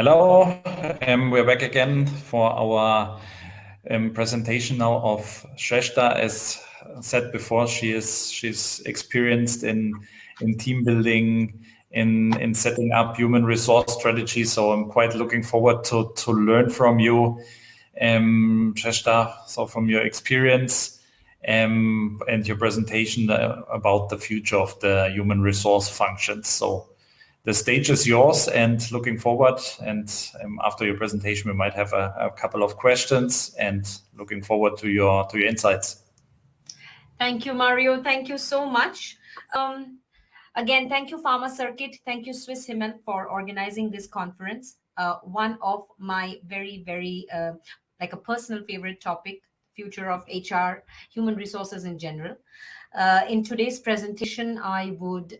Hello, we're back again for our presentation now of Shrestha. As said before, she's experienced in team building, in setting up human resource strategy. So I'm quite looking forward to learn from you, Shrestha. So from your experience and your presentation about the future of the human resource functions. So the stage is yours, and looking forward. And after your presentation, we might have a couple of questions, and looking forward to your insights. Thank you, Mario. Thank you so much. Again, thank you, Pharma Circuit. Thank you, Swiss Himmel, for organizing this conference. One of my very, like a personal favorite topic, future of HR, human resources in general. In today's presentation, I would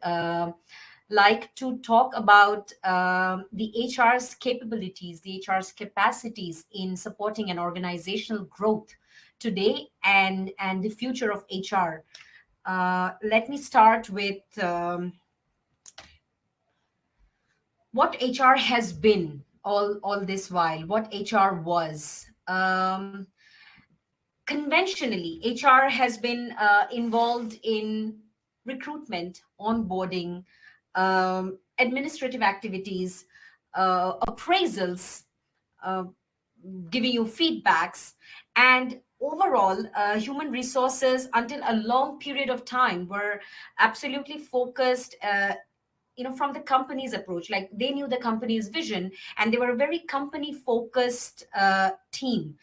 like to talk about the HR's capabilities, the HR's capacities in supporting an organizational growth today and the future of HR. Let me start with what HR has been all this while, what HR was. Conventionally, HR has been involved in recruitment, onboarding, administrative activities, appraisals, uh, giving you feedbacks, and overall, human resources until a long period of time were absolutely focused. From the company's approach, like they knew the company's vision, and they were a very company focused team.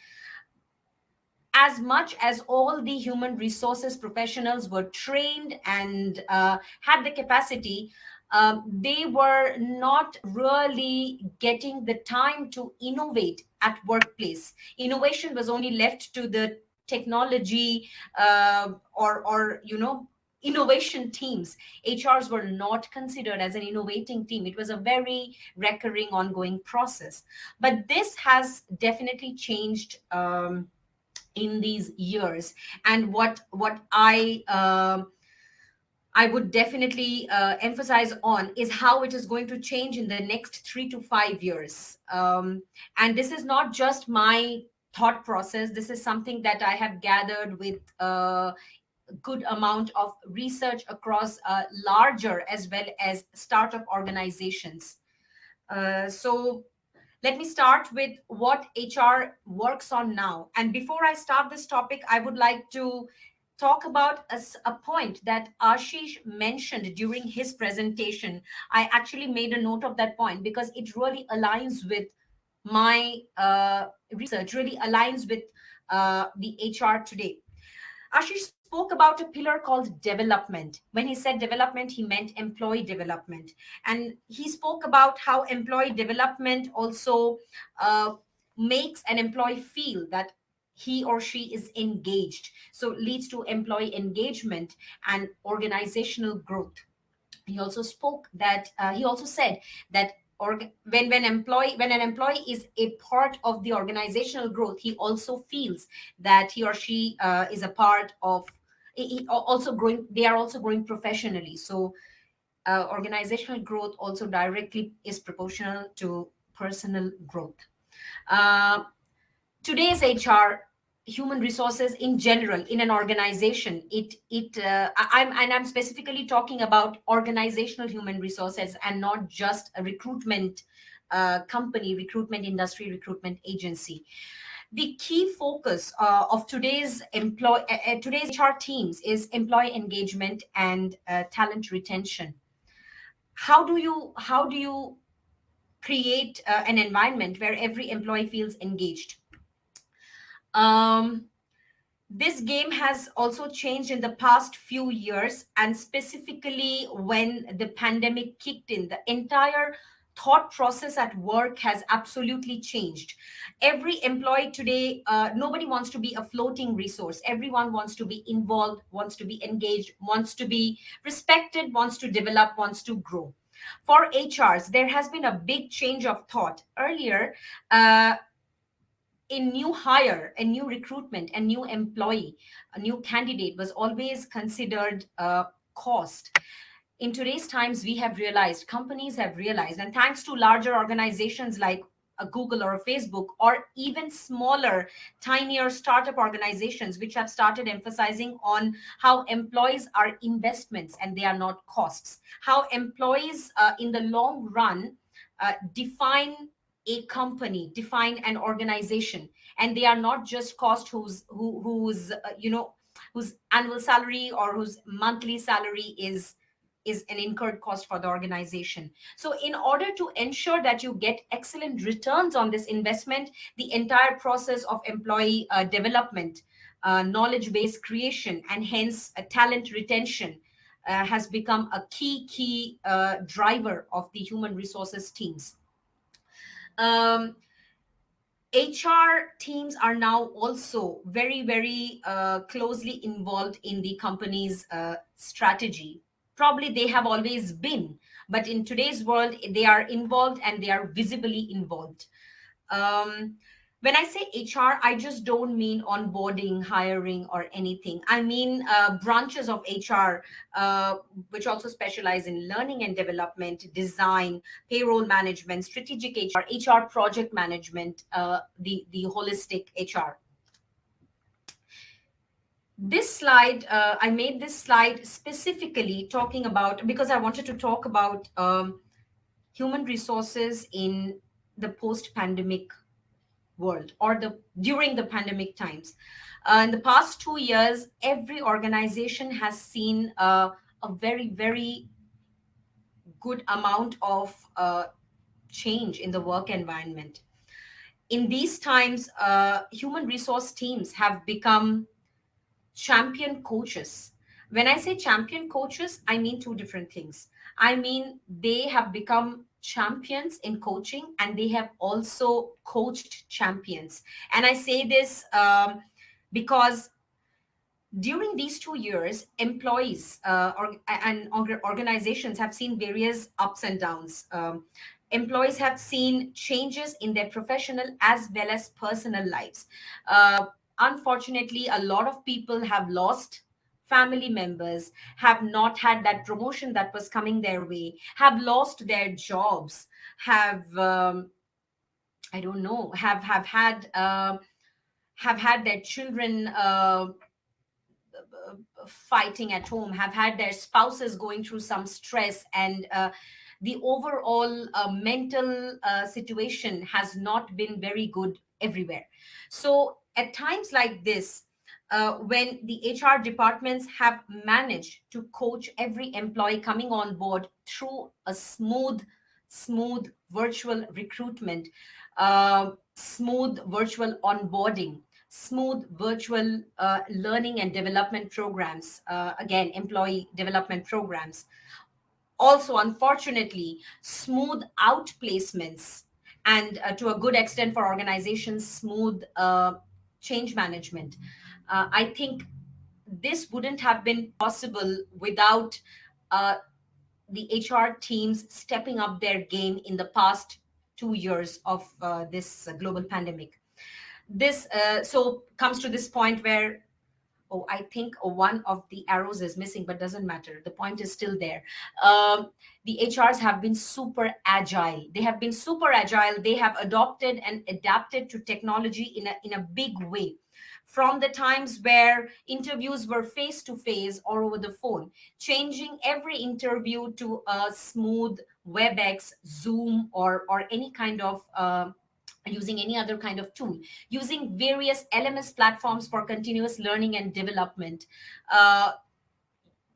As much as all the human resources professionals were trained and had the capacity, they were not really getting the time to innovate at workplace. Innovation was only left to the technology or innovation teams. HRs were not considered as an innovating team. It was a very recurring, ongoing process. But this has definitely changed in these years. And what I would definitely emphasize on is how it is going to change in the next 3 to 5 years. And this is not just my thought process. This is something that I have gathered with a good amount of research across larger as well as startup organizations. So let me start with what HR works on now. And before I start this topic, I would like to talk about a point that Ashish mentioned during his presentation. I actually made a note of that point because it really aligns with my research, really aligns with the HR today. Ashish spoke about a pillar called development. When he said development, he meant employee development. And he spoke about how employee development also makes an employee feel that he or she is engaged. So leads to employee engagement and organizational growth. He also said that when an employee is a part of the organizational growth, he also feels that he or she is a part of also growing. They are also growing professionally. So organizational growth also directly is proportional to personal growth. uh, Today's HR, human resources in general in an organization, I'm specifically talking about organizational human resources and not just a recruitment company, recruitment industry, recruitment agency. The key focus of today's HR teams is employee engagement and talent retention. How do you create an environment where every employee feels engaged? um, this game has also changed in the past few years, and specifically when the pandemic kicked in, the entire thought process at work has absolutely changed. Every employee today, nobody wants to be a floating resource. Everyone wants to be involved, wants to be engaged, wants to be respected, wants to develop, wants to grow. For HRs, there has been a big change of thought. Earlier, a new hire, a new recruitment, a new employee, a new candidate was always considered cost. in today's times, we have realized, companies have realized, and thanks to larger organizations like a Google or a Facebook, or even smaller, tinier startup organizations, which have started emphasizing on how employees are investments and they are not costs. How employees, in the long run, define a company, define an organization, and they are not just cost whose whose annual salary or whose monthly salary is an incurred cost for the organization. So in order to ensure that you get excellent returns on this investment, the entire process of employee development, knowledge base creation, and hence talent retention has become a key driver of the human resources teams. um, HR teams are now also very closely involved in the company's strategy. Probably they have always been, but in today's world, they are involved and they are visibly involved. Um, when I say HR, I just don't mean onboarding, hiring, or anything. I mean branches of HR, which also specialize in learning and development, design, payroll management, strategic HR project management, the holistic HR. This slide, I made this slide specifically talking about, because I wanted to talk about human resources in the post-pandemic world, or the during the pandemic times. In the past 2 years, every organization has seen a very good amount of change in the work environment. In these times, human resource teams have become champion coaches. When I say champion coaches, I mean two different things. I mean, they have become champions in coaching, and they have also coached champions. And I say this because during these 2 years, employees and organizations have seen various ups and downs. Employees have seen changes in their professional as well as personal lives. Unfortunately, a lot of people have lost family members, have not had that promotion that was coming their way, have lost their jobs, have I don't know, have had their children fighting at home, have had their spouses going through some stress, and the overall mental situation has not been very good everywhere. So at times like this, when the HR departments have managed to coach every employee coming on board through a smooth virtual recruitment, smooth virtual onboarding, smooth virtual learning and development programs, again, employee development programs. Also, unfortunately, smooth out placements, and to a good extent for organizations, smooth change management. I think this wouldn't have been possible without uh, the HR teams stepping up their game in the past 2 years of this global pandemic. This so comes to this point where, oh, I think one of the arrows is missing, but doesn't matter, the point is still there. The HRs have been super agile. They have been super agile. They have adopted and adapted to technology in a big way, from the times where interviews were face to face or over the phone, changing every interview to a smooth WebEx, Zoom, or any kind of using any other kind of tool, using various LMS platforms for continuous learning and development, uh,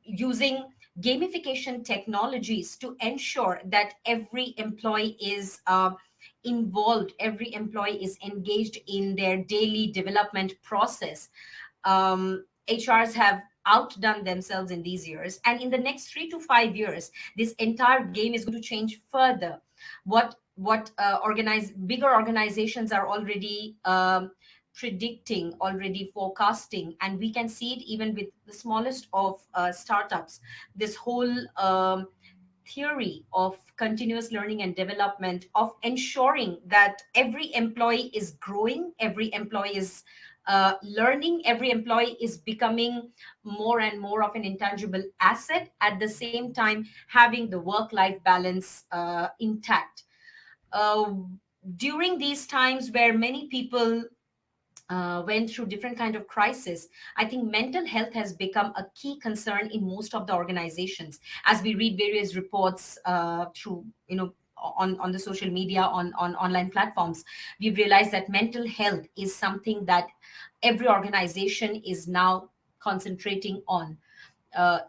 using gamification technologies to ensure that every employee is involved, every employee is engaged in their daily development process. HRs have outdone themselves in these years, and in the next 3 to 5 years, this entire game is going to change further. What bigger organizations are already predicting, already forecasting, and we can see it even with the smallest of startups. This whole theory of continuous learning and development, of ensuring that every employee is growing, every employee is Learning every employee is becoming more and more of an intangible asset. At the same time, having the work-life balance intact. Uh, During these times where many people went through different kind of crisis, I think mental health has become a key concern in most of the organizations. As we read various reports through, on the social media, on online platforms, we've realized that mental health is something that every organization is now concentrating on.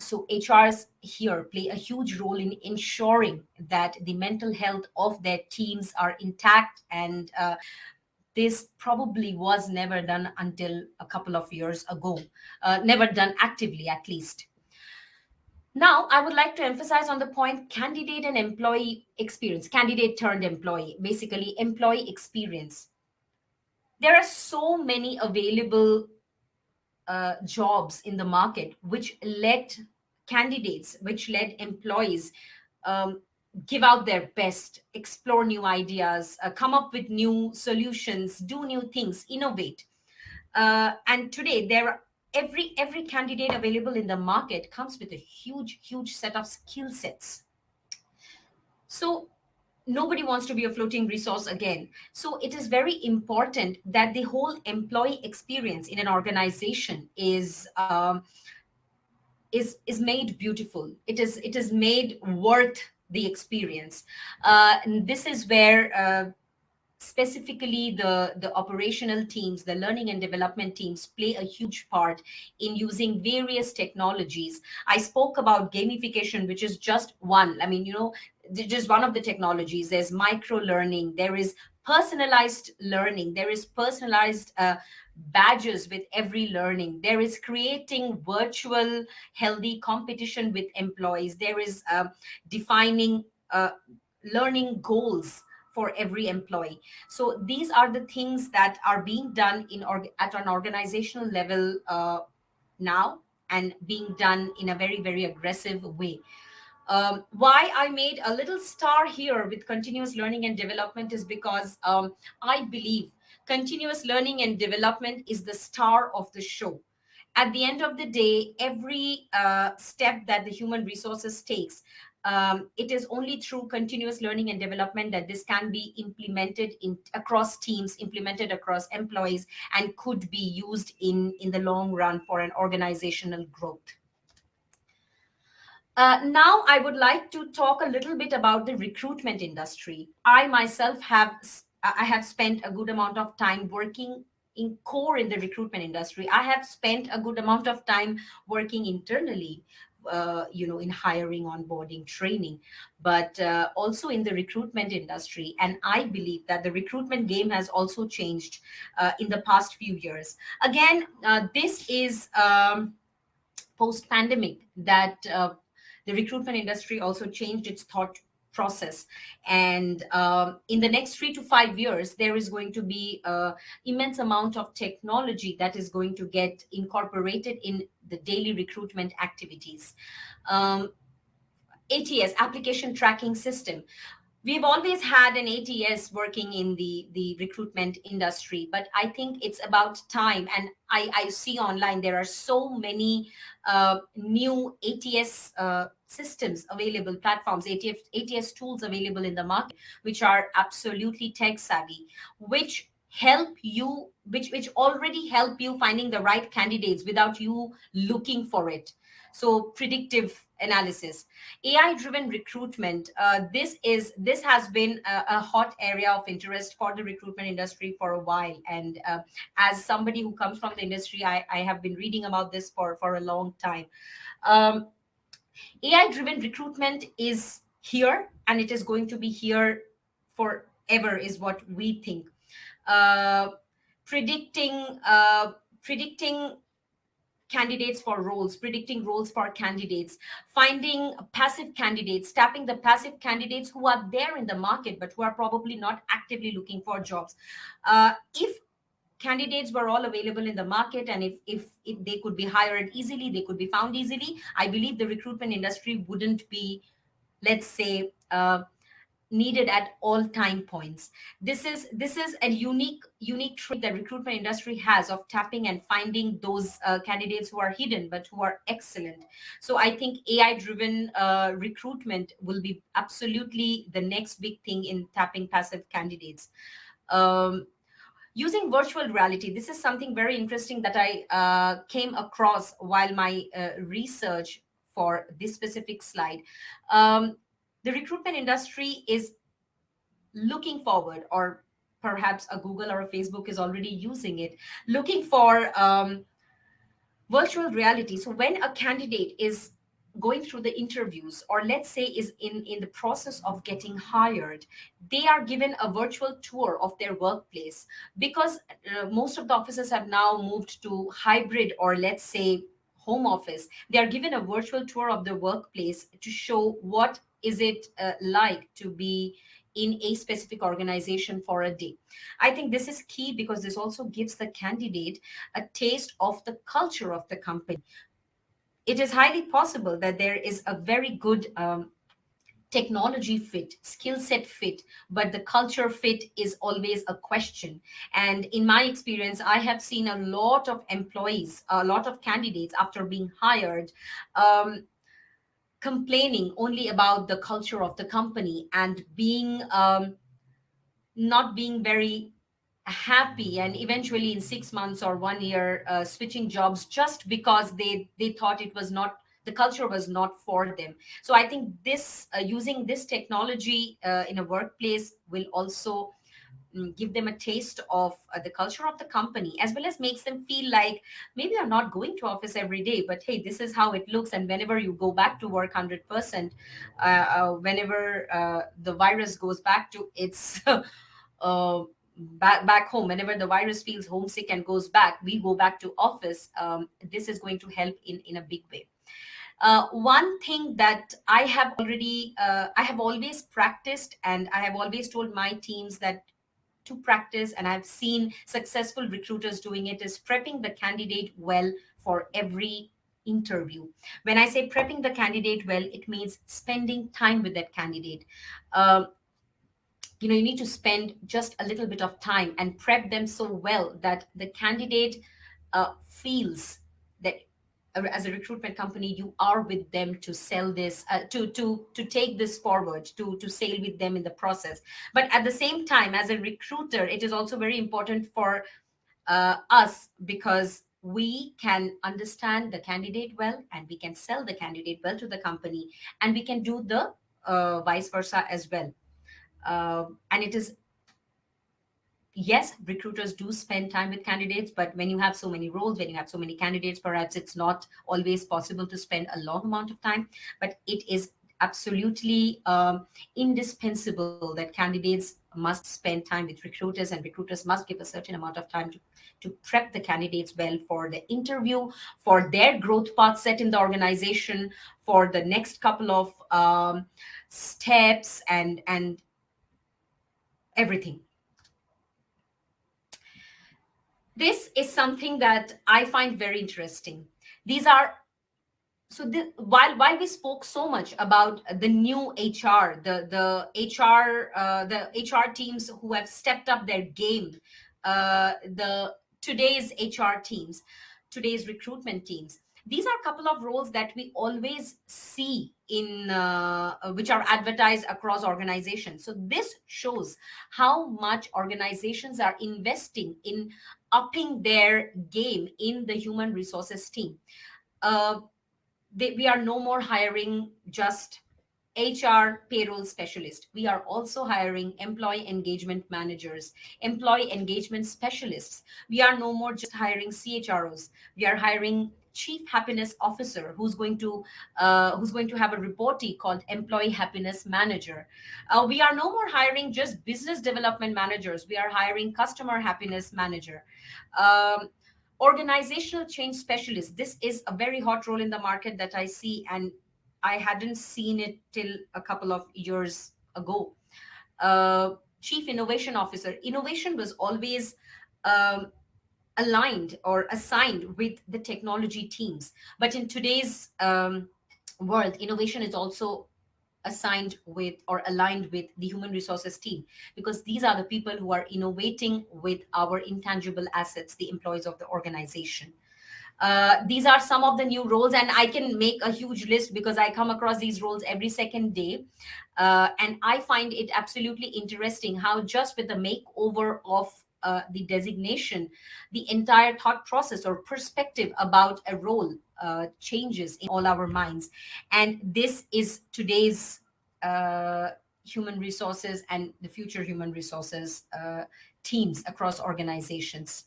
So HRs here play a huge role in ensuring that the mental health of their teams are intact, and this probably was never done until a couple of years ago, never done actively at least. Now, I would like to emphasize on the point candidate and employee experience, candidate turned employee, basically employee experience. There are so many available jobs in the market which let candidates, which let employees um, give out their best, explore new ideas, come up with new solutions, do new things, innovate. And today, every candidate available in the market comes with a huge set of skill sets. So nobody wants to be a floating resource again. So it is very important that the whole employee experience in an organization is made beautiful. It is made worth the experience. And this is where specifically the operational teams, the learning and development teams play a huge part in using various technologies. I spoke about gamification, which is just one. I mean, just one of the technologies. There's micro learning, there is personalized learning, there is personalized badges with every learning, there is creating virtual healthy competition with employees, there is defining learning goals for every employee. So these are the things that are being done at an organizational level now, and being done in a very aggressive way. Why I made a little star here with continuous learning and development is because I believe continuous learning and development is the star of the show. At the end of the day, every step that the human resources takes, it is only through continuous learning and development that this can be implemented across teams, implemented across employees, and could be used in the long run for an organizational growth. Now, I would like to talk a little bit about the recruitment industry. I myself have spent a good amount of time working in the recruitment industry. I have spent a good amount of time working internally, in hiring, onboarding, training, but also in the recruitment industry. And I believe that the recruitment game has also changed in the past few years. Again, this is post-pandemic that the recruitment industry also changed its thought process. And in the next 3 to 5 years, there is going to be immense amount of technology that is going to get incorporated in the daily recruitment activities. ATS, application tracking system. We've always had an ATS working in the recruitment industry, but I think it's about time. And I see online there are so many new ATS systems available, platforms, ATS tools available in the market, which are absolutely tech savvy, which help you, which already help you finding the right candidates without you looking for it. So predictive analysis, AI driven recruitment. This has been a hot area of interest for the recruitment industry for a while. And as somebody who comes from the industry, I have been reading about this for a long time. um, AI driven recruitment is here, and it is going to be here forever, is what we think. uh, predicting candidates for roles, predicting roles for candidates, finding passive candidates, tapping the passive candidates who are there in the market but who are probably not actively looking for jobs. If candidates were all available in the market, and if they could be hired easily, they could be found easily, I believe the recruitment industry wouldn't be, let's say, needed at all time points. This is a unique trait that recruitment industry has of tapping and finding those candidates who are hidden but who are excellent. So I think AI driven recruitment will be absolutely the next big thing in tapping passive candidates. um, Using virtual reality, this is something very interesting that I came across while my research for this specific slide. um, the recruitment industry is looking forward, or perhaps a Google or a Facebook is already using it, looking for virtual reality. So when a candidate is going through the interviews, or let's say is in the process of getting hired, they are given a virtual tour of their workplace, because most of the offices have now moved to hybrid, or let's say home office. They are given a virtual tour of the workplace to show what is it like to be in a specific organization for a day. I think this is key because this also gives the candidate a taste of the culture of the company. It is highly possible that there is a very good technology fit, skill set fit, but the culture fit is always a question. And in my experience, I have seen a lot of employees, a lot of candidates after being hired, um, complaining only about the culture of the company and being not being very happy, and eventually in 6 months or 1 year switching jobs just because they thought it was not, the culture was not for them. So I think this using this technology in a workplace will also give them a taste of the culture of the company, as well as makes them feel like maybe you're not going to office every day, but hey, this is how it looks. And whenever you go back to work 100%, whenever the virus goes back to its back home, whenever the virus feels homesick and goes back, we go back to office. This is going to help in a big way. One thing that I have always practiced, and I have always told my teams that to practice, and I've seen successful recruiters doing it, is prepping the candidate well for every interview. When I say prepping the candidate well, it means spending time with that candidate. Um, you need to spend just a little bit of time and prep them so well that the candidate feels that as a recruitment company you are with them to sell this, to take this forward, to sail with them in the process. But at the same time, as a recruiter, it is also very important for us, because we can understand the candidate well and we can sell the candidate well to the company, and we can do the vice versa as well. And it is, yes, recruiters do spend time with candidates, but when you have so many roles, when you have so many candidates, perhaps it's not always possible to spend a long amount of time. But it is absolutely indispensable that candidates must spend time with recruiters, and recruiters must give a certain amount of time to prep the candidates well for the interview, for their growth path set in the organization, for the next couple of steps, and everything. This is something that I find very interesting. These are, while we spoke so much about the new HR, the HR teams who have stepped up their game, the today's HR teams, today's recruitment teams. These are a couple of roles that we always see in which are advertised across organizations. So this shows how much organizations are investing in upping their game in the human resources team. Uh, we are no more hiring just HR payroll specialist. We are also hiring employee engagement managers, employee engagement specialists. We are no more just hiring CHROs. We are hiring chief happiness officer who's going to have a reportee called employee happiness manager. We are no more hiring just business development managers. We are hiring customer happiness manager. Um, Organizational change specialist, this is a very hot role in the market that I see, and I hadn't seen it till a couple of years ago. Chief innovation officer, innovation was always um, aligned or assigned with the technology teams, but in today's world, innovation is also assigned with or aligned with the human resources team, because these are the people who are innovating with our intangible assets, the employees of the organization. These are some of the new roles, and I can make a huge list because I come across these roles every second day. And I find it absolutely interesting how just with the makeover of the designation, the entire thought process or perspective about a role changes in all our minds. And this is today's human resources and the future human resources teams across organizations.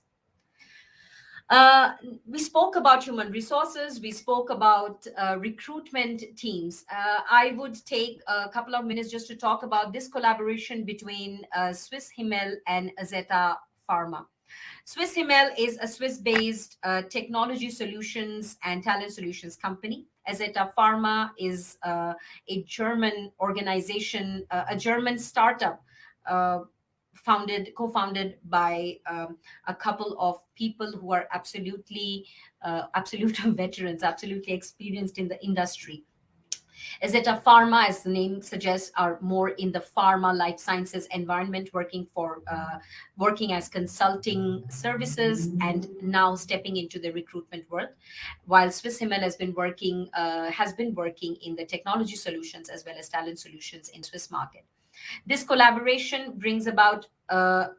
Uh, we spoke about human resources, we spoke about recruitment teams. I would take a couple of minutes just to talk about this collaboration between Swiss Himmel and Azeta Pharma. Swiss Himmel is a Swiss-based technology solutions and talent solutions company. Azeta Pharma is a German organization, a German startup uh, co-founded by a couple of people who are absolute veterans, absolutely experienced in the industry. Azeta Pharma, as the name suggests, are more in the pharma life sciences environment, working as consulting services and now stepping into the recruitment world. While Swiss Himmel has been working in the technology solutions as well as talent solutions in Swiss market. This collaboration brings about a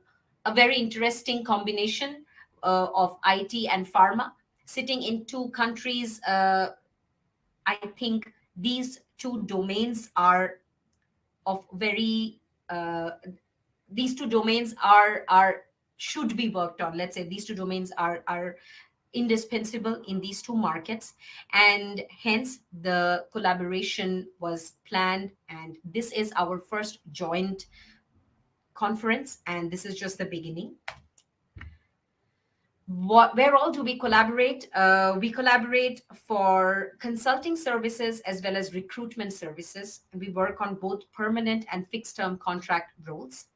very interesting combination of IT and pharma, sitting in two countries. I think these two domains are of very these two domains are should be worked on. Let's say these two domains are indispensable in these two markets, and hence the collaboration was planned, and this is our first joint conference, and this is just the beginning. Where all do we collaborate? We collaborate for consulting services as well as recruitment services. We work on both permanent and fixed term contract roles.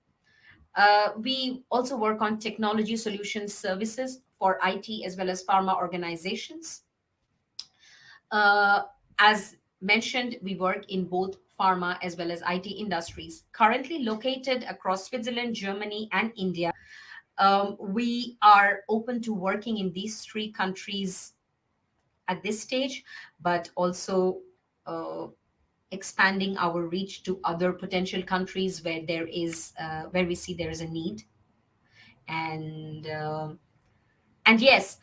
We also work on technology solutions services for IT as well as pharma organizations. As mentioned, we work in both pharma as well as IT industries. Currently located across Switzerland, Germany, and India, we are open to working in these three countries at this stage, but also expanding our reach to other potential countries where where we see there is a need. And yes,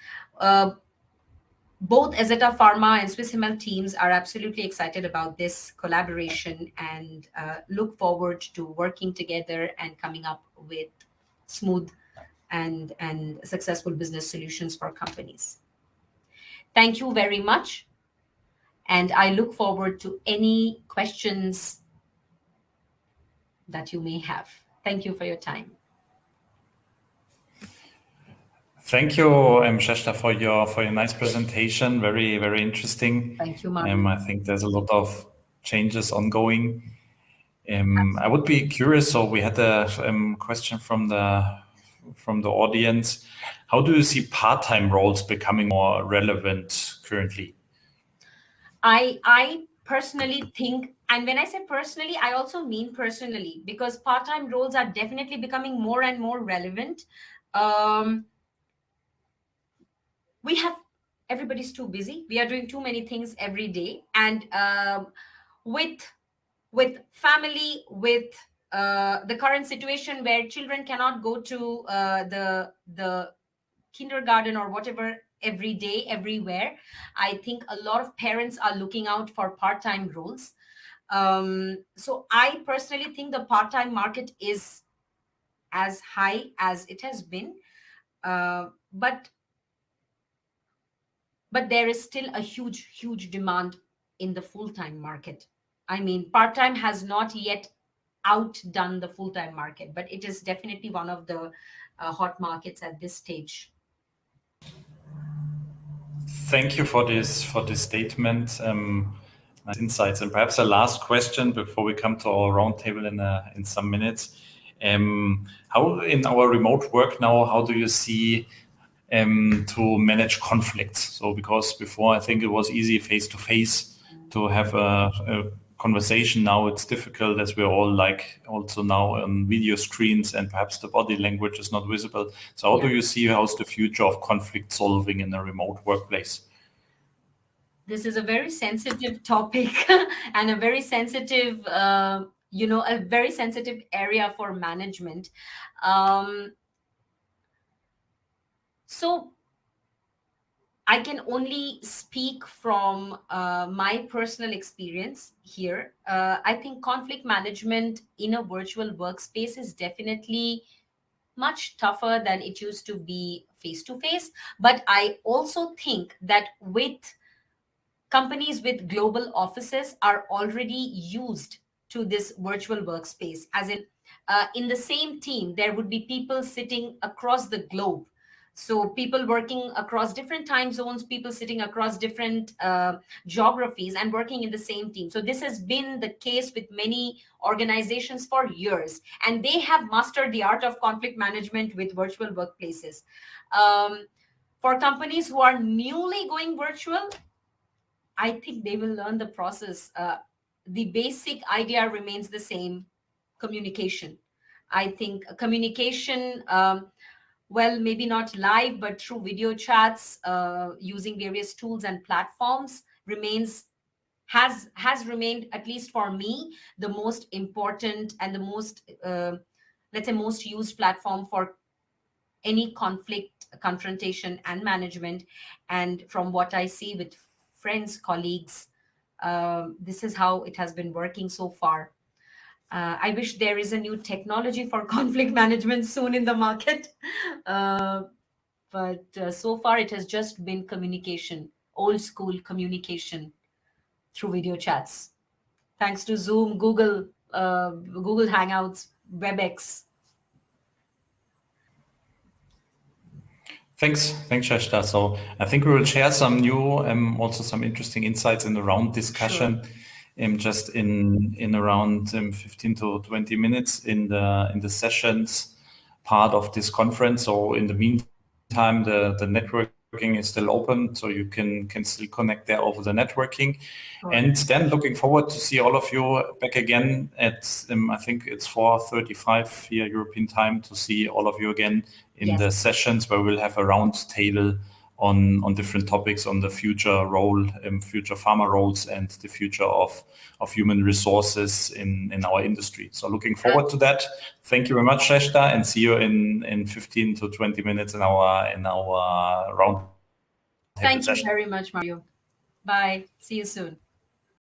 both Azeta Pharma and Swiss Himmel teams are absolutely excited about this collaboration and look forward to working together and coming up with smooth and successful business solutions for companies. Thank you very much. And I look forward to any questions that you may have. Thank you for your time. Thank you, Shrestha, for your nice presentation. Very, very interesting. Thank you, Martin. I think there's a lot of changes ongoing. I would be curious. So we had a question from the audience. How do you see part-time roles becoming more relevant currently? I personally think, and when I say personally, I also mean personally, because part-time roles are definitely becoming more and more relevant. Everybody's too busy. We are doing too many things every day, and with family, with the current situation where children cannot go to the kindergarten or whatever every day, everywhere, I think a lot of parents are looking out for part-time roles. So I personally think the part-time market is as high as it has been, but there is still a huge demand in the full-time market. I mean, part-time has not yet outdone the full-time market, but it is definitely one of the hot markets at this stage. Thank you for this statement, nice insights, and perhaps a last question before we come to our roundtable in some minutes. How in our remote work now, how do you see to manage conflicts? So because before I think it was easy face to face to have a conversation now, it's difficult as we're all like also now on video screens and perhaps the body language is not visible. So how do you see how's the future of conflict solving in a remote workplace? This is a very sensitive topic and a very sensitive, a very sensitive area for management. So I can only speak from my personal experience here. I think conflict management in a virtual workspace is definitely much tougher than it used to be face to face. But I also think that with companies with global offices are already used to this virtual workspace, as in the same team there would be people sitting across the globe, so people working across different time zones, people sitting across different geographies and working in the same team. So this has been the case with many organizations for years, and they have mastered the art of conflict management with virtual workplaces. For companies who are newly going virtual, I think they will learn the process. The basic idea remains the same: communication. I think communication, well, maybe not live, but through video chats, using various tools and platforms, has remained, at least for me, the most important and the most, let's say, most used platform for any conflict confrontation and management. And from what I see with friends, colleagues, this is how it has been working so far. I wish there is a new technology for conflict management soon in the market. But so far it has just been communication, old school communication through video chats, thanks to Zoom, Google Hangouts, WebEx. Thanks, Shrestha. So I think we will share some new, also some interesting insights in the round discussion, just in around 15 to 20 minutes in the sessions part of this conference. So in the meantime, the networking is still open, so you can still connect there over the networking. Sure. And then looking forward to see all of you back again at I think it's 4:35 here European time, to see all of you again in Yes. the sessions where we'll have a round table on different topics on the future role, future pharma roles, and the future of human resources in our industry. So looking forward to that. Thank you very much, Shrestha, and see you in 15 to 20 minutes in our round table Thank you session. very much, Mario. Bye. See you soon.